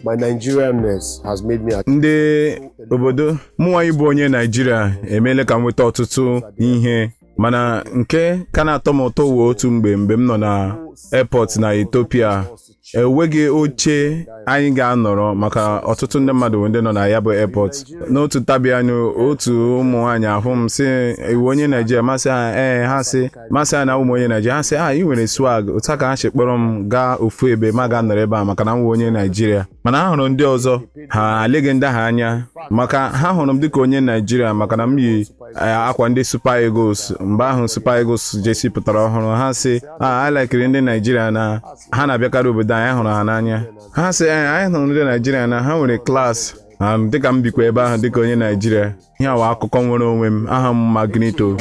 My Nigerianness has made me ndị obodo mụnwa ịbụ onye Nigeria emeela ka m nweta ọtụtụ ihe mana nke ka na-atọ m ụtọ wụ otu mgbe m nọ na airport na Ethiopia enweghị oche anyị ga-anọrọ maka ọtụtụ ndị mmadụ ndị nọ na ya bụ airport n'otu tabi anyị otu ụmụ nwaanyị ahụ m sị iwu onye Nigeria masị ha ha sị masị ha na ụmụ onye Nigeria ha sị ị nwere swag otu a ka ha kpọrọ m gaa ofu ebe ma ga-anọrọ ebe a maka na m onye Nigeria mana ha hụrụ ndị ọzọ ha aleghị ndị ha anya maka ha hụrụ m dịka onye Nigeria maka na m yi akwa ndị Super Eagles mgbe ahụ Super Eagles jesi pụtara ọhụrụ ha sị a likiri ndị Nigeria na ha na-abịakarị obodo anyị hụrụ ha n'anya ha sị anyị hụrụ ndị Nigeria na ha nwere klaasị dịka m bikwa ebe ahụ dịka onye Nigeria ihe awa akụkọ nwere onwe m aha m Magnito